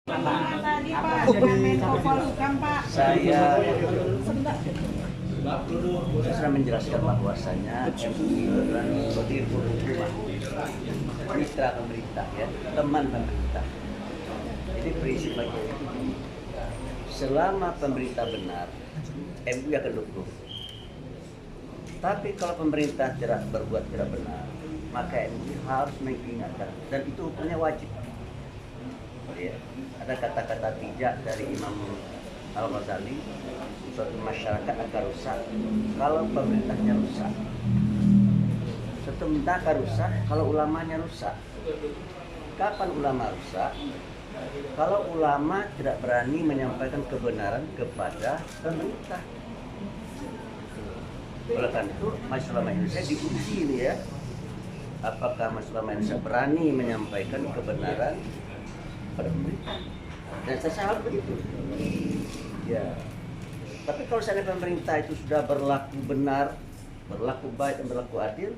Tadi Pak, dengan Menko Polhukam Pak. Saya Sebentar. sudah menjelaskan bahwasanya MUI adalah sebagai hukuman mitra pemerintah, ya, teman pemerintah. Jadi prinsip bagi selama pemerintah benar, MUI akan dukung. Tapi kalau pemerintah berbuat tidak benar, maka MUI harus mengingatkan, dan itu hukumnya wajib. Ya, ada kata-kata bijak dari Imam Al-Ghazali, suatu masyarakat akan rusak kalau pemerintahnya rusak. Suatu pemerintah akan rusak kalau ulamanya rusak. Kapan ulama rusak? Kalau ulama tidak berani menyampaikan kebenaran kepada pemerintah. Oleh karena itu, Majelis Ulama Indonesia diuji ini, ya. Apakah Majelis Ulama Indonesia berani menyampaikan kebenaran pada pemerintah? Dan saya harap begitu. Ya. Tapi kalau seandainya pemerintah itu sudah berlaku benar, berlaku baik dan berlaku adil,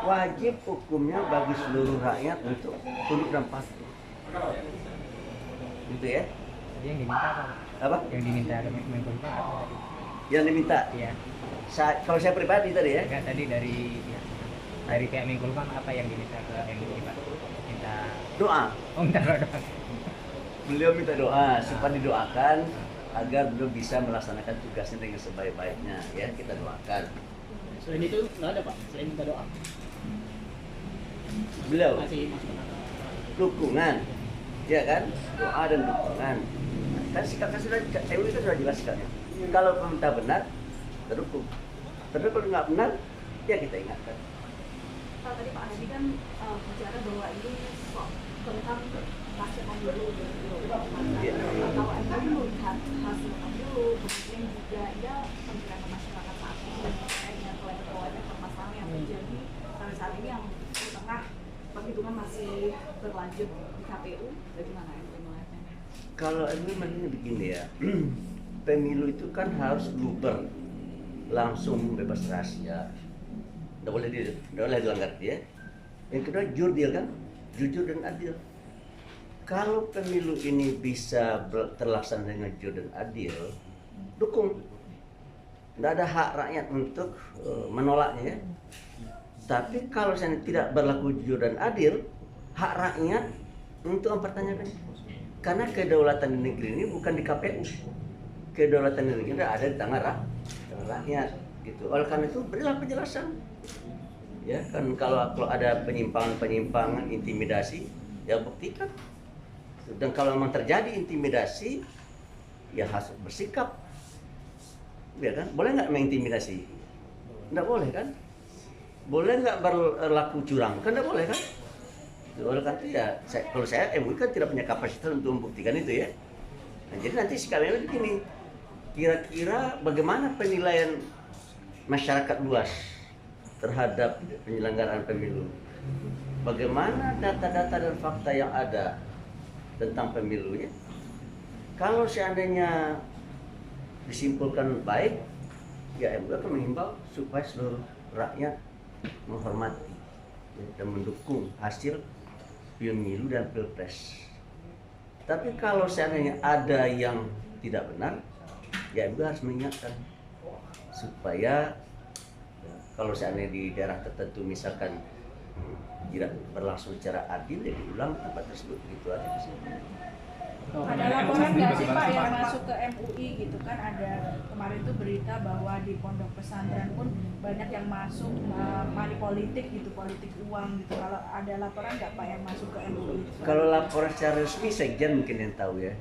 wajib hukumnya bagi seluruh rakyat untuk tunduk dan patuh. Gitu ya. Jadi yang diminta apa? Yang diminta ke Menko itu apa tadi? Yang diminta? Iya. Kalau saya pribadi tadi, ya. Enggak, tadi dari pihak Menko apa yang diminta ke MUI Pak? Minta Doa. Oh, minta doa. Beliau minta doa supaya didoakan agar beliau bisa melaksanakan tugasnya dengan sebaik-baiknya, ya, kita doakan. Selain itu nggak ada Pak, selain minta doa. Beliau Masih masukan. dukungan, ya kan, doa dan dukungan. Kan sikapnya sudah, MUI kan sudah jelaskan. Kalau pemerintah benar, terdukung. Tapi kalau nggak benar, ya kita ingatkan. Pak, tadi Pak Adi kan bicara bahwa ini tentang hasil pemilu gitu. Kalau Anda melihat hasil pemilu, kemudian juga ya pemilihan masyarakat saat ini terkait dengan kelemahan permasalahan yang terjadi sampai saat ini yang di tengah penghitungan masih berlanjut di KPU, bagaimana yang melihatnya? Kalau MUI melihatnya begini, ya. Pemilu itu kan harus luber, langsung bebas rahasia, tidak boleh dilanggar, ya. Yang kedua jurdil, kan, jujur dan adil. Kalau pemilu ini bisa terlaksana dengan jujur dan adil, dukung. Tidak ada hak rakyat untuk menolaknya, ya. Tapi kalau misalnya tidak berlaku jujur dan adil, hak rakyat untuk mempertanyakan. Karena kedaulatan di negeri ini bukan di KPU. Kedaulatan di negeri ini ada di tangan rakyat, gitu. Oleh karena itu berilah penjelasan. Ya kan, kalau ada penyimpangan, intimidasi, ya buktikan. Dan kalau memang terjadi intimidasi, ya harus bersikap. Ya kan? Boleh nggak mengintimidasi? Nggak boleh, kan? Boleh nggak berlaku curang? Kan nggak boleh, kan? Oleh karena itu, ya, kalau saya MUI kan tidak punya kapasitas untuk membuktikan itu, ya. Nah, jadi nanti sikapnya begini. Kira-kira bagaimana penilaian masyarakat luas terhadap penyelenggaraan pemilu? Bagaimana data-data dan fakta yang ada tentang pemilunya? Kalau seandainya disimpulkan baik, ya MUI akan menghimbau supaya seluruh rakyat menghormati, ya, dan mendukung hasil pemilu dan pilpres. Tapi kalau seandainya ada yang tidak benar, ya MUI harus mengingatkan supaya kalau seandainya di daerah tertentu misalkan tidak berlangsung secara adil, ya diulang tempat tersebut, gitu aja sih. Ada laporan nggak sih Pak yang masuk ke MUI gitu kan? Ada kemarin tuh berita bahwa di pondok pesantren pun banyak yang masuk money politik gitu, politik uang gitu. Kalau ada laporan nggak Pak yang masuk ke MUI? Kalau laporan secara resmi sekjen mungkin yang tahu, ya.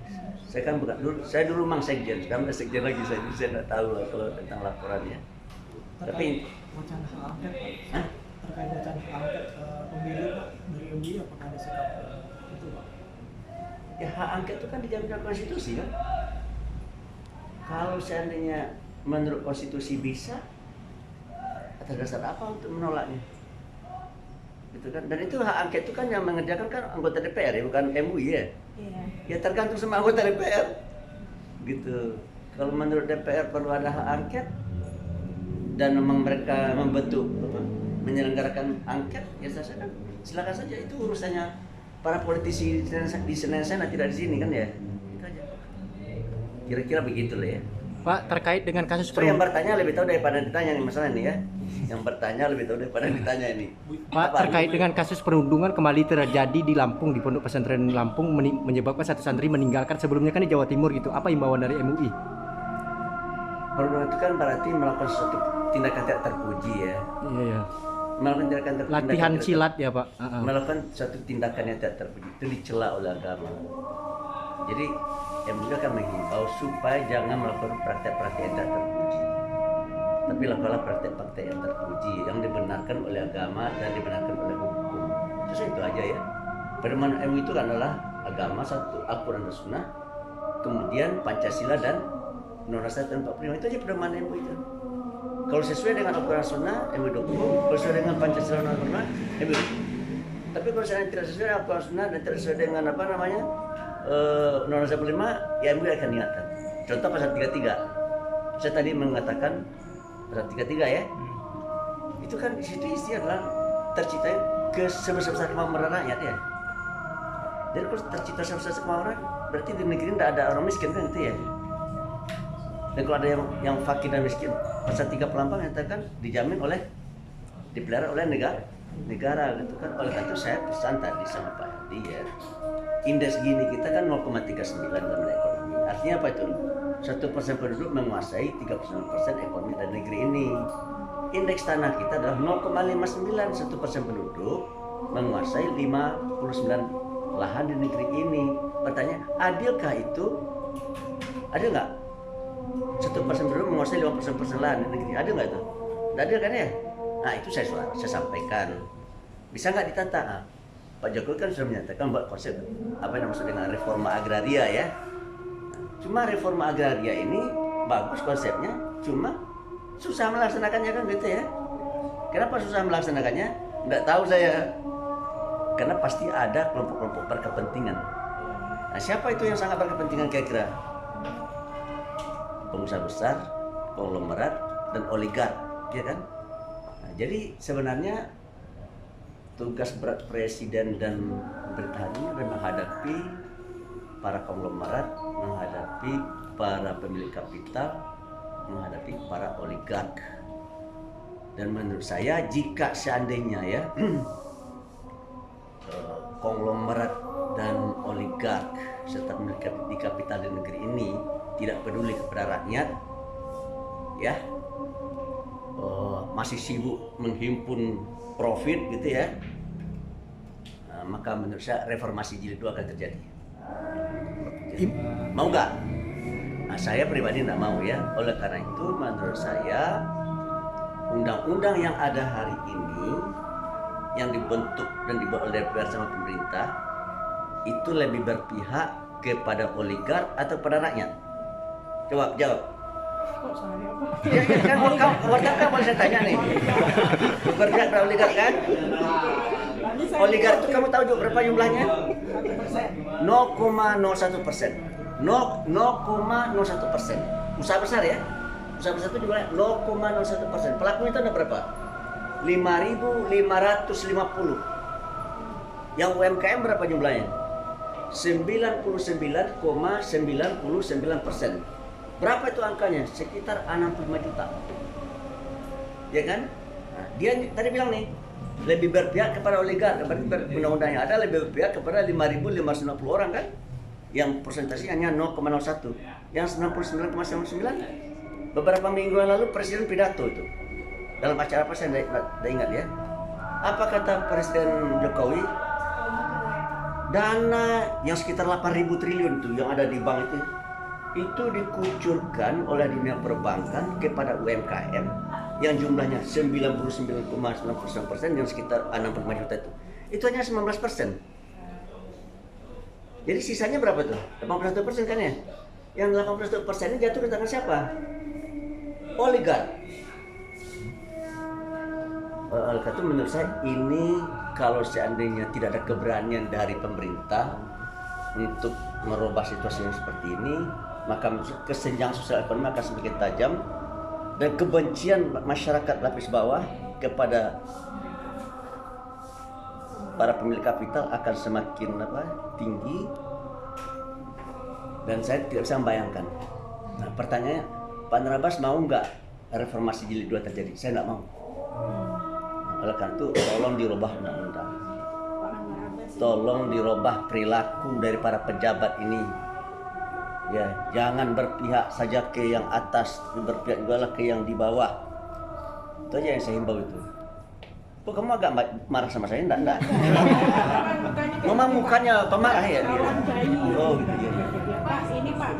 Saya kan bukan saya dulu mang sekjen, sekarang udah sekjen lagi, saya nggak tahu lah kalau tentang laporannya. Tapi wacana hak angket, Pak. Terkait wacana hak angket pemilu, Pak, dari MUI apakah ada sikap itu, Pak? ya, hak angket itu kan dijamin dalam konstitusi, kan. Kalau seandainya menurut konstitusi bisa, atas dasar apa untuk menolaknya? Gitu kan. Dan itu hak angket itu kan yang mengerjakan kan anggota DPR, ya, bukan MUI, ya. Iya. Ya tergantung sama anggota DPR. Gitu. Kalau menurut DPR perlu ada hak angket dan memang mereka membentuk menyelenggarakan angket, ya saya kan silakan saja, itu urusannya para politisi di Senayan tidak di sini kan ya. Itu aja. Kira-kira begitu lah ya. Pak, terkait dengan kasus So, yang bertanya lebih tahu daripada ditanya nih masalah ini ya. Yang bertanya lebih tahu daripada ditanya ini. Pak, Apa? terkait dengan kasus perundungan kembali terjadi di Lampung, di Pondok Pesantren Lampung, menyebabkan satu santri meninggalkan, sebelumnya kan di Jawa Timur gitu. Apa imbauan dari MUI? Perundungan itu kan berarti melakukan suatu tindakan tidak terpuji ya. Iya. Melakukan tindakan Latihan tidak silat ya Pak. melakukan suatu tindakan yang tidak terpuji itu dicela oleh agama. Jadi MUI akan menghimbau supaya jangan melakukan praktek-praktek yang tidak terpuji, tapi lakukanlah praktek-praktek yang terpuji yang dibenarkan oleh agama dan dibenarkan oleh hukum. Itu aja ya. Pedoman MUI itu adalah agama, satu Al-Quran dan Sunnah, kemudian Pancasila dan Undang-Undang 45. Itu aja pedoman MUI itu. Kalau sesuai dengan Al-Quran dan Sunnah, MUI dukung. Kalau sesuai dengan Pancasila dan Undang-Undang, MUI dukung. Tapi kalau seandainya tidak sesuai dengan Al-Quran dan Sunnah dan tidak sesuai dengan Undang-Undang 45, ya MUI akan ingatkan. Contoh pasal 33. Saya tadi mengatakan pasal 33 ya. Itu kan di situ istilah adalah tercipta ke sebesar-besar kemampuan rakyat ya. Jadi kalau tercipta sebesar kemampuan rakyat, berarti di negeri tidak ada orang miskin kan itu ya. Dan kalau ada yang fakir dan miskin, pasal 3 pelampang nyatakan dijamin oleh dipelihara oleh negara gitu kan. Oleh karena itu saya pesan tadi sama Pak Hadi ya, indeks gini kita kan 0,39 dalam ekonomi. Artinya apa itu? 1% penduduk menguasai 39% ekonomi dari negeri ini. Indeks tanah kita adalah 0,59, 1% penduduk menguasai 59 lahan di negeri ini. Pertanyaan, adilkah itu? Adil nggak? 1% penduduk menguasai 50% lahan di negeri, adil nggak itu? Nggak adil kan ya? Nah itu saya sampaikan. Bisa nggak ditata? Nah, Pak Jokowi kan sudah menyatakan buat konsep apa yang maksud dengan reforma agraria ya. Cuma reforma agraria ini bagus konsepnya, cuma susah melaksanakannya kan gitu ya. Kenapa susah melaksanakannya? Nggak tahu saya. Karena pasti ada kelompok-kelompok berkepentingan. Nah siapa itu yang sangat berkepentingan kira-kira? Pengusaha besar, konglomerat, dan oligark, ya kan? Nah, jadi sebenarnya tugas berat presiden dan pemerintah ini adalah menghadapi para konglomerat, menghadapi para pemilik kapital, menghadapi para oligark. Dan menurut saya jika seandainya ya konglomerat dan oligark serta pemilik kapital di negeri ini tidak peduli kepada rakyat, ya masih sibuk menghimpun profit gitu ya, maka menurut saya reformasi jilid 2 akan terjadi. Mau nggak? Nah, saya pribadi nggak mau ya. Oleh karena itu menurut saya undang-undang yang ada hari ini yang dibentuk dan dibuat oleh DPR sama pemerintah itu lebih berpihak kepada oligark atau pada rakyat? Coba jawab. Kok saya apa? Ya, kan wartawan boleh saya tanya nih. Berpihak pada oligark kan? Oligark itu kamu tahu juga berapa jumlahnya? 0,01%. 0,01%. Usaha besar ya? Usaha besar itu jumlahnya 0,01%. Pelakunya itu ada berapa? 5.550. Yang UMKM berapa jumlahnya? 99,99%. Berapa itu angkanya? Sekitar 65 juta. Ya kan? Nah, dia tadi bilang nih, lebih berpihak kepada oligark. Berarti undang-undang yang ada lebih berpihak kepada 5.550 orang kan? Yang persentase hanya 0,01. Yang 99,99. Beberapa minggu yang lalu Presiden pidato itu. Dalam acara apa saya tidak ingat ya. Apa kata Presiden Jokowi? Dana yang sekitar 8.000 triliun itu yang ada di bank itu dikucurkan oleh dunia perbankan kepada UMKM yang jumlahnya 99,99% yang sekitar 65 juta itu. Itu hanya 19%. Jadi sisanya berapa tuh? 81% kan ya? Yang 81% ini jatuh ke tangan siapa? Oligark. Oleh karena itu menurut saya ini kalau seandainya tidak ada keberanian dari pemerintah untuk merubah situasi yang seperti ini, maka kesenjangan sosial ekonomi akan semakin tajam dan kebencian masyarakat lapis bawah kepada para pemilik kapital akan semakin tinggi, dan saya tidak bisa membayangkan. Nah, pertanyaannya, Pak Anwar Abbas mau nggak reformasi jilid 2 terjadi? Saya nggak mau. Nah, oleh karena itu tolong dirubah undang-undang, Pak Anwar Abbas tolong dirubah perilaku dari para pejabat ini. Ya, jangan berpihak saja ke yang atas, berpihak juga lah ke yang di bawah. Itu aja yang saya himbau itu. Kok kamu agak marah sama saya? Enggak. Memang mukanya pemarah ya? Lawan bayi. Oh gitu ya. Ya, Pak, ini Pak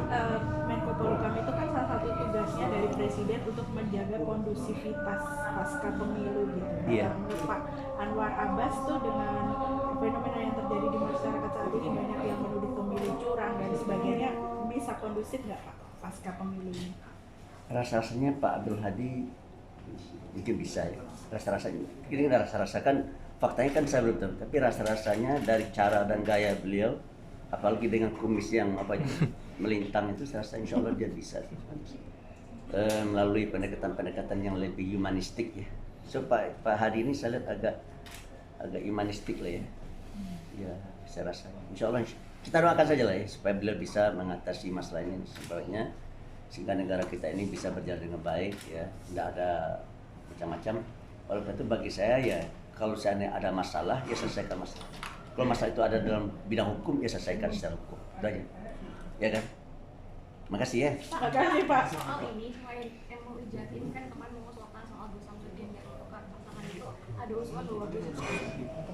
Menko Polhukam itu kan salah satu tugasnya dari Presiden untuk menjaga kondusivitas pasca pemilu gitu. Iya. Menurut Pak Anwar Abbas tuh dengan fenomena yang terjadi di masyarakat saat ini, banyak yang menuduh pemilu curang dan sebagainya, bisa kondusif nggak Pak pasca pemilu ini? Rasa-rasanya Pak Abdul Hadi mungkin bisa ya. Rasa-rasanya, ini rasa-rasa kan faktanya kan saya belum tahu, tapi rasa-rasanya dari cara dan gaya beliau, apalagi dengan kumis yang melintang itu, saya rasa insya Allah dia bisa melalui pendekatan-pendekatan yang lebih humanistik ya. So Pak Hadi ini saya lihat agak humanistik lah ya. Ya saya rasa insya Allah kita doakan saja lah ya, supaya beliau bisa mengatasi masalah ini sebaiknya, sehingga negara kita ini bisa berjalan dengan baik ya, tidak ada macam-macam. Oleh karena itu bagi saya ya, kalau seandainya ada masalah ya selesaikan masalah. Kalau masalah itu ada dalam bidang hukum ya selesaikan secara hukum. Itu aja. Ya kan? Terima kasih ya. Terima kasih Pak. Soal ini, selain MUI Jatim kan kemarin mengusulkan soal Gus Samsudin dan tukar pasangan itu, ada usulan bahwa Gus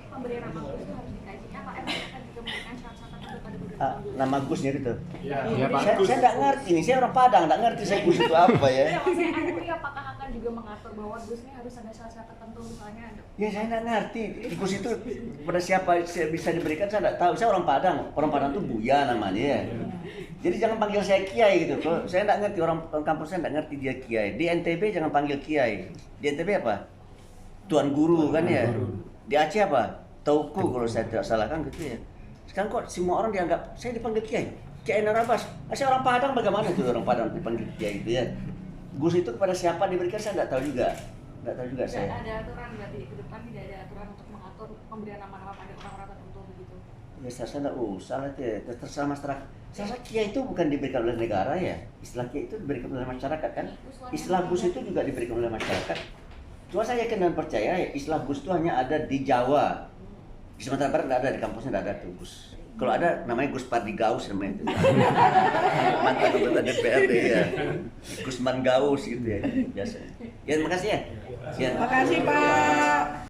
pemberian nama Gus itu harus dikaji. Apa MUI akan juga memberikan syarat-syarat tertentu pada beberapa Nama Gusnya gitu. Iya, Pak. Saya nggak ngerti nih, saya orang Padang, nggak ngerti saya Gus itu apa ya. maksudnya MUI apakah akan juga mengatur bahwa Gus ini harus ada syarat-syarat tertentu, misalnya ada Ya saya nggak ngerti, Gus itu pada siapa bisa diberikan saya nggak tahu. Saya orang Padang tuh Buya namanya ya. Jadi jangan panggil saya Kiai gitu. Kalau saya nggak ngerti, orang kampus saya nggak ngerti dia Kiai. Di NTB jangan panggil Kiai. Di NTB apa? Tuan Guru kan ya. Di Aceh apa? Tauku kalau saya tidak salah kan gitu ya. Sekarang kok semua orang dianggap saya dipanggil Kiai. Kiai Anwar Abbas. Saya orang Padang, bagaimana tuh orang Padang dipanggil Kiai itu ya? Gus itu kepada siapa diberikan saya nggak tahu juga. Nggak tahu juga tidak saya. ada aturan, berarti ke depan tidak ada aturan untuk mengatur pemberian nama-nama pada orang-orang tertentu begitu. Ya saya nggak usah lah ya, terserah masyarakat. Saya rasa Kiai itu bukan diberikan oleh negara ya. Istilah Kiai itu diberikan oleh masyarakat kan. Istilah Gus itu juga diberikan oleh masyarakat. Cuma saya yakin dan percaya ya, istilah Gus itu hanya ada di Jawa. Di Sumatera Barat nggak ada, di kampusnya nggak ada tuh Gus. Kalau ada namanya Gus Pardi Gaus namanya itu. Mantan anggota DPRD ya. Gusman Gaus gitu ya biasanya. Ya terima kasih ya. Ya. Terima kasih Pak.